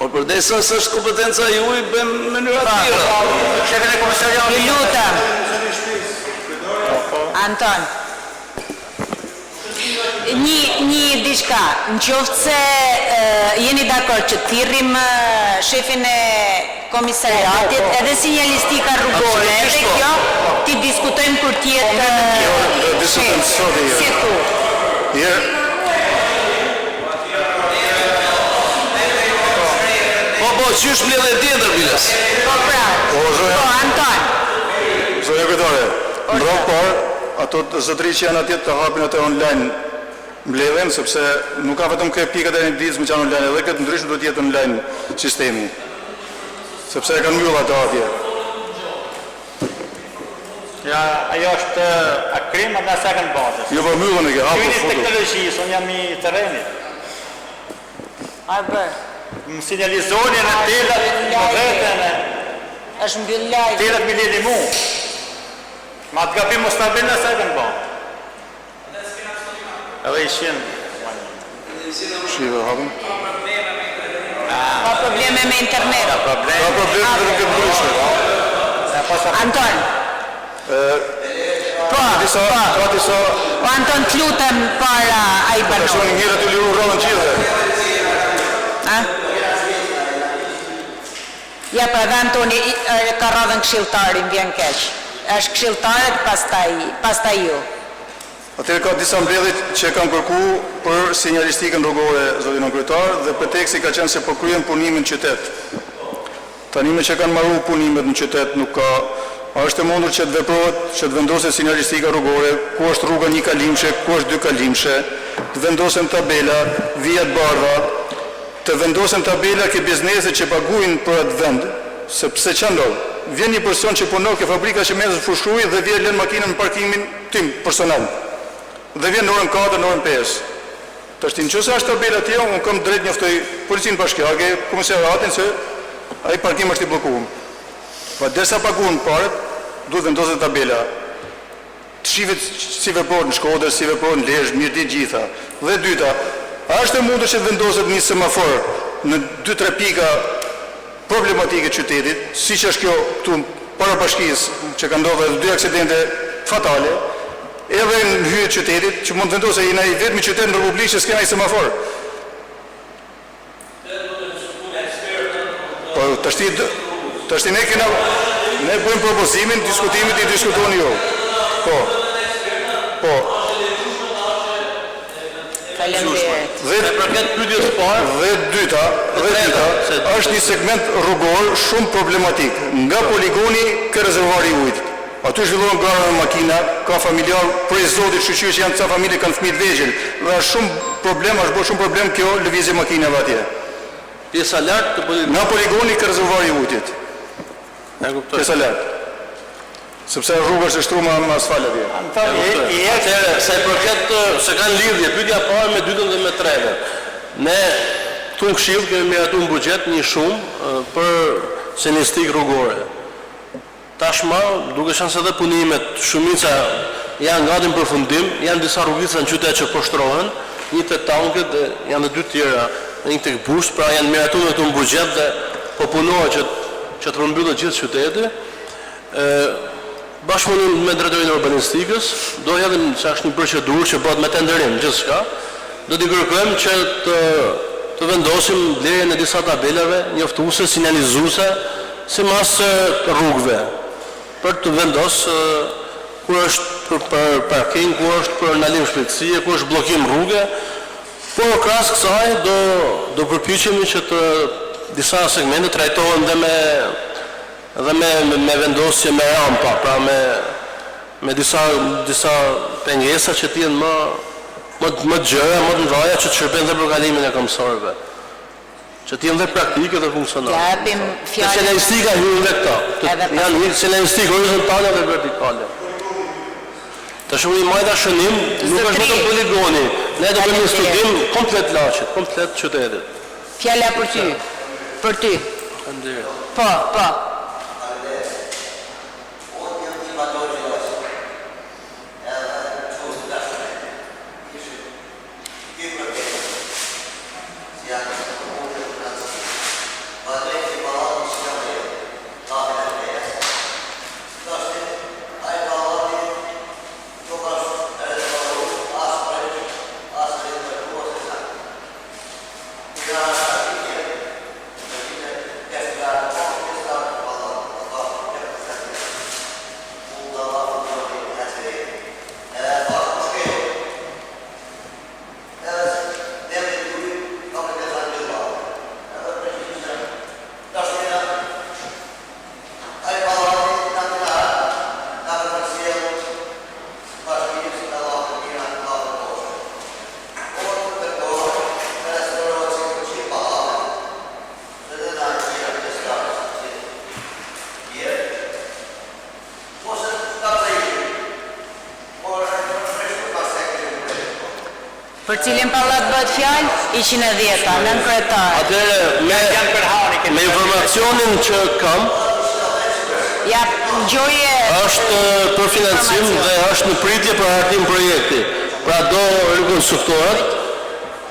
Por përdesa se është kompetenca juaj bëjmë në mënyra të tjera. Shefin e komisariatit. Ju lutem. Anton. Një diçka, në qoftë se jeni dakord që thirrim shefin e komisariatit edhe sinjalistika rrugore, edhe kjo ti diskutojmë kur tjetë diskutojmë sot e si thu. Po, qysh mbledh e tjetër biles? Po pra, po Anton. Zonja Kryetare, mbrëm parë, ato zotëri që janë atje të hapin atë online mbledhen, sepse nuk ka vetëm këtë pikat e një ditës më që janë online, edhe këtë ndryshme do t'jetë online sistemi, sepse e kanë mbyllur ato atje. Ja, ajo është akrim atë sa kanë bazës. Jo po mbyllën e ke hapur Kyni foto. teknologjisë, unë jam i terrenit. A bër. Më sinjalizoni në telat më vetën e Është mbyll live. telat mi lidi mu. Ma të gabim mos të abin në sa kanë bazë. Edhe ishin. Shive hapën. Ka probleme me internet. Ka probleme dhe nuk e ndryshme. Anton. Po, O Anton, të lutem para ai Ka banor. shumë njërë të liru rrallën qilë. Ja, pra dhe Antoni ka radhën këshilltarin, vjen keq. Është këshilltarët, pastaj ju. Atëherë ka disa mbledhjet që kanë kërku për sinjalistikën rrugore, zotin kryetar, dhe preteksi ka qenë se po kryen punimin në qytet. Tani me që kanë marru punimet në qytet nuk ka, a është e mundur që të veprohet, që të vendoset sinjalistika rrugore, ku është rruga një kalimshe, ku është dy kalimshe, të vendosen tabela, vijat bardha, të vendosen tabela ke bizneset që paguajnë për atë vend, sepse që ndodh, vjen një person që punon ke fabrika që mesë fushruj dhe vjen lën makinën në parkimin tim personal. Dhe vjen në orën 4, në orën 5. Tashti nëse është tabela atje, unë kam drejt njoftoj policinë bashkiake, komisariatin se ai parkim është i bllokuar. Pa derisa paguën parët, duhet vendoset tabela. Të shihet si veprohet në Shkodër, si veprohet në Lezhë, mirë ditë gjitha. Dhe dyta, a është e mundur që të vendoset një semafor në 2-3 pika problematike të qytetit, siç është kjo këtu para bashkisë që ka ndodhur edhe 2 aksidente fatale, edhe në hyrje të qytetit, që mund të vendosë ai në vetëm qytet në Republikë që s'ka ai semafor. Po tashti ne bëjmë propozimin, diskutimin i diskutoni ju. Po. Faleminderit. Dhe dyta, është një segment rrugor shumë problematik. Nga poligoni ke rezervuari i ujit. Aty zhvillohen gara me makina, ka familjar prej zotit, shqyqyr që janë ca familje kanë fëmijë të vegjël. Dhe është bërë shumë problem kjo lëvizje makinave atje. Pjesa lartë të poligoni. Nga poligoni ke rezervuari i ujit. Pjesa lartë. Sepse rruga është shtruar me asfalt atje. Atëherë, sa i përket se kanë lidhje, pyetja e parë me dytën dhe me tretën. Ne këtu në Këshill kemi miratuar në buxhet një shumë për sinjalistik rrugore. Tashmë, duke qenë se edhe punimet shumica janë gati në përfundim, janë disa rrugica në qytet që poshtrohen, një tek Tanket dhe janë edhe 2 tjera, një tek Busht, pra janë miratuar këtu në buxhet dhe po punohet që të përmbyllet gjithë qyteti. Bashkëpunim me drejtorinë e urbanistikës, do hedhim se është një procedurë që bëhet me tenderim gjithçka. Do t'i kërkojmë që të vendosim blerjen e disa tabelave njoftuese, sinjalizuese sipas rrugëve për të vendosur kur është për parking, kur është për ndalim shpejtësie, kur është bllokim rruge. Po krahas kësaj do përpiqemi që të disa segmente trajtohen dhe me vendosje me rampa, pra me disa pengesa që t'jenë më gjëra, më të mëdha që të shërben dhe për kalimin e këmbësorëve. Që t'jenë dhe praktike dhe funksionale. Japim fjalën. Sinjalistika hyn dhe këto. Janë sinjalistikë horizontale dhe vertikale. Tash unë majta shënim, nuk është vetëm poligoni. Ne do bëjmë një studim komplet Laçit, komplet qytetit. Fjala për ty. Për ty. Po. Për cilin pallat bëhet fjalë? 110-a, nën kryetar. Atëherë me informacionin që kam Ja, gjoje është për financim dhe është në pritje për hartim projekti. Pra do rikonstruktohet,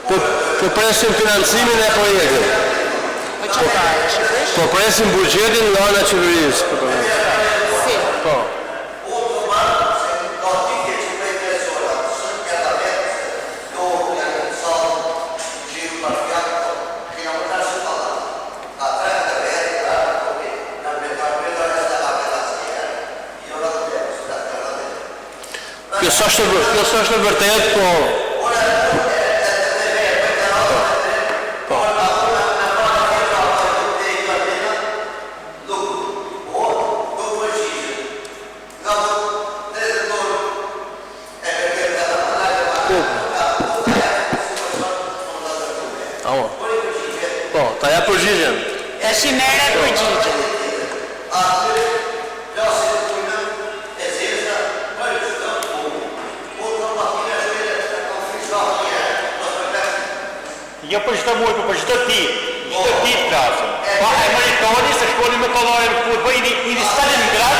po presim financimin e projektit. Po presim buxhetin nga ana e qeverisë. Po. Kjo është e vërtet, po... Po, ta ja përgjigjen. Tash i merret përgjigjen. Jo për çdo muaj, por për çdo ditë. Çdo ditë flasim. Pa e meritoni se shkoni me kollajën në futboll, i Stalingrad,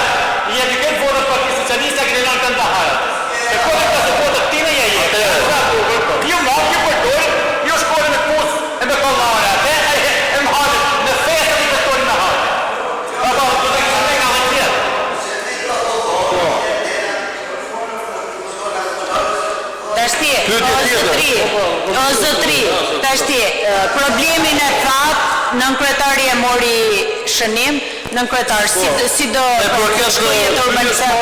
i jeni këtë vonë Partia Socialiste që në kanë dhënë. Se kohë ka se votë tinë ja jetë. Ju më hapi për dorë, ju shkoni me pus e me kollajë. E më hapi në festë i vetori me hapi. Pa do të kemi nga vetë. Tashti, o zotri, tashti, problemin e thatë, nën kryetari e mori shënim, nën kryetar, si do jetë urbanizatë?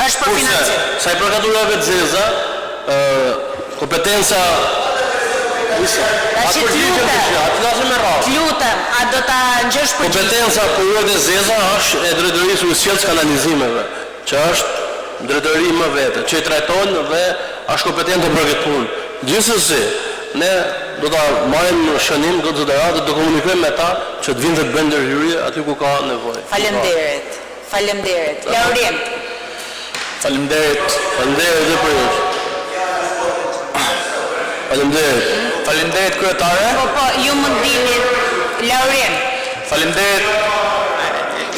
Është për financim. Sa i përgaturave të zeza, kompetenca... Tashi t'lutem, a do ta ngjesh për kompetenca për e zeza është e drejtorisë usjellës kanalizimeve, që është drejtori më vete, që i trajton dhe është kompetente për këtë punë. Gjithsesi, ne do ta marrim shënim, do të do komunikojmë me ta që të vinë të bëjnë ndërhyrje aty ku ka nevojë. Faleminderit. Laurin. Faleminderit. Faleminderit dhe për ju. Faleminderit. Faleminderit kryetare. Po, ju mund dini, Laurin. Faleminderit.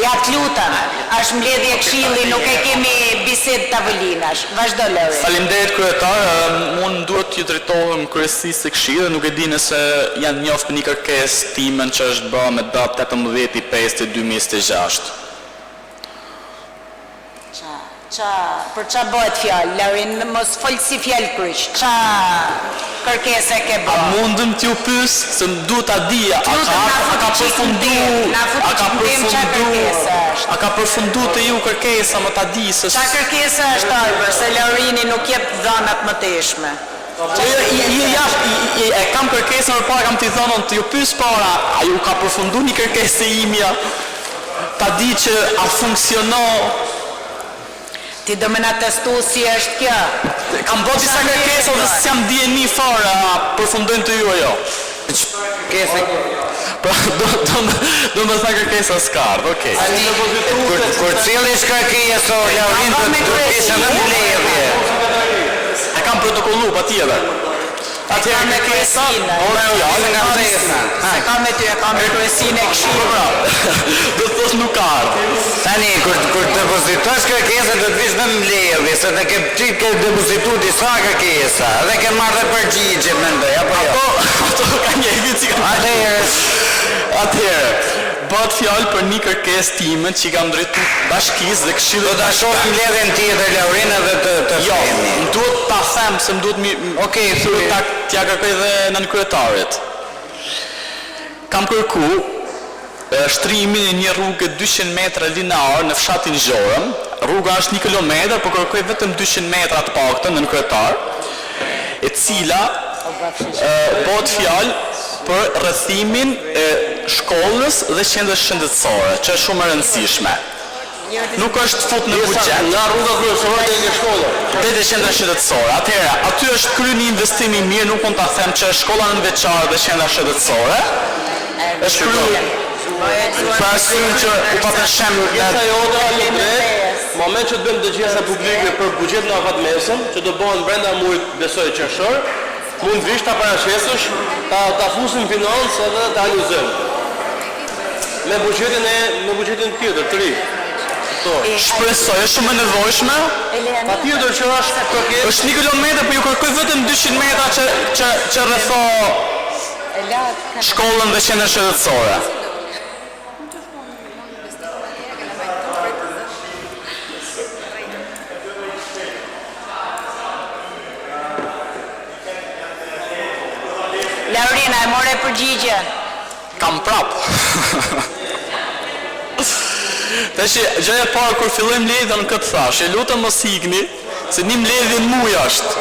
Ja t'lutem, është mbledhje këshilli, nuk e kemi bisedë tavolinash. Vazhdo Laurin. Faleminderit kryetar, unë duhet t'ju drejtohem kryesisë së këshillit, nuk e di nëse janë njoft për një kërkesë timen që është bërë me datë 18/5/2026. Për qa bëhet fjallë, Laurin, mos folë si fjallë kryq, qa kërkese ke A bërë? mundëm t'ju pys, se duhet a di, a ka përfundu të ju kërkesa më t'a di, se... Qa kërkese është Albert, se Laurini nuk jep dhanat më teshme? E kam kërkesën më parë, kam t'i thonë t'ju pys para, a ju ka përfundu një kërkesë e imja, t'a di që a funksionon. Ti do me nga testu si është kjo? Kam bërë disa kërkesa dhe s'jam dijeni fare, a përfundojnë të ju o jo. Pra, do më thënë kërkesa s'kardë, okej. Kur cilësh kërkesë, Laurin do të pjesë në mbledhje. E kam protokollu pa tjetër. Atëherë me kërkesa, Se ka me ty, e ka me kryesin e këshirë. do të thosh nuk ardhë. Tani, kur depozitosh kërkesa do të vish në mbledhje, se të ke depozitu disa kërkesa, dhe ke marrë dhe përgjigje, mendoj, apo jo? Ato ka një vici ka Atëherë, bëhet fjalë për një kërkesë time që i kam drejtu bashkisë dhe këshillit. Do ta shohim mbledhjen tjetër, Laurin, edhe të Jo, themi. më duhet ta them se më duhet Okej, thuaj. t'ja kërkoj dhe nënkryetarit. Kam kërku shtrimin e një rrugë 200 metra linear në fshatin Zhorëm. Rruga është 1 kilometër, por kërkoj vetëm 200 metra të paktën nënkryetar, e cila bëhet fjalë për rrethimin e shkollës dhe qendrës shëndetësore, që është shumë e rëndësishme. Nuk është fut në buxhet. Nga rruga kryesore deri në shkolla. Deri te qendra shëndetësore. Atëherë, aty është kryer një investim i mirë, nuk mund ta them që shkolla nënveçare dhe qendra shëndetësore. Është kryer për arsye që u patën shem Pjesa jote në moment që të bëjmë dëgjesa publike për buxhetin e afatmesëm, që do bëhen brenda muajit besoj qershor, mund vish ta paraqesësh, ta fusim financë edhe ta analizojmë. Me buxhetin tjetër të ri. Shpresoj, është shumë e nevojshme. Patjetër që është kërkesë. Është 1 kilometër, por ju kërkoj vetëm 200 metra që rretho shkollën dhe qendrën shëndetësore. Laurina, e more përgjigjen. Kam prap. Tash gjëja e parë kur fillojmë lidhjen këtë thash, lutem mos ikni, se një mbledhje muj është.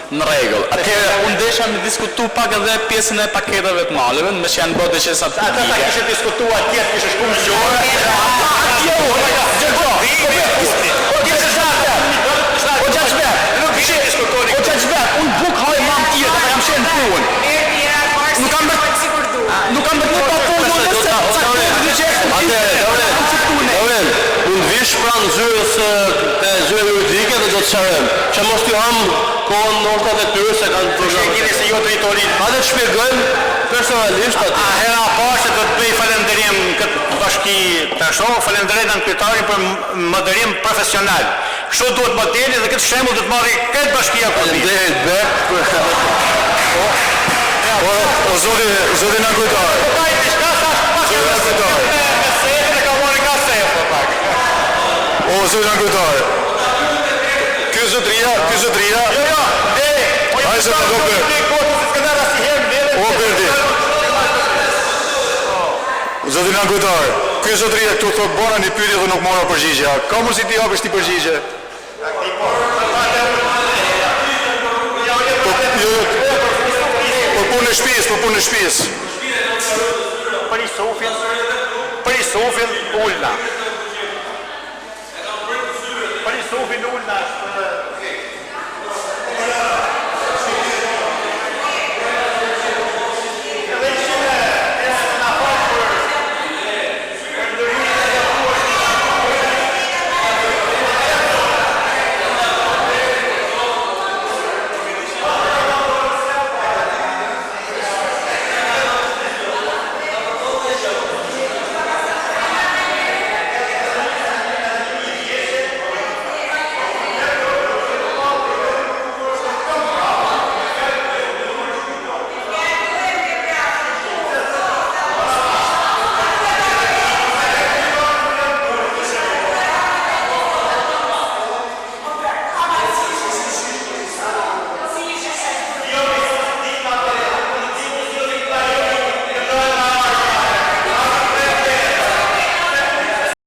Në rregull. Atëherë unë desha me diskutu pak edhe pjesën e paketave të maleve, më që janë bërë dëshesa të Ata ta kishe diskutuar atje, kishe shkuar në Zhorë. Unë buk haj mam tjetër, jam shenë punë. Nuk kam bërë pa punë, Unë vish pranë zyrës të zyrë juridike dhe do të qarem, që mos t'ju ham kohën nortat e tyre se kanë të Shqegini se jo drejtorin. Pa dhe të shpjegojmë personalisht aty. Hera parë se do të bëj falënderim këtë bashki të shoh, falënderoj nënkryetarin për moderim profesional. Kështu duhet modeli dhe këtë shembull do të marrë këtë bashkia për mi. Faleminderit Bek. O zoti nënkryetar. O zoti nënkryetar. Ky zotria. Ai se do O Berdi. Zoti nënkryetar. Ky zotria këtu thot bëna një pyetje dhe nuk mora përgjigje. Ka mundësi ti japësh ti përgjigje? Po punë në shtëpisë. Për i sofin ulna. Për i sofin ulna.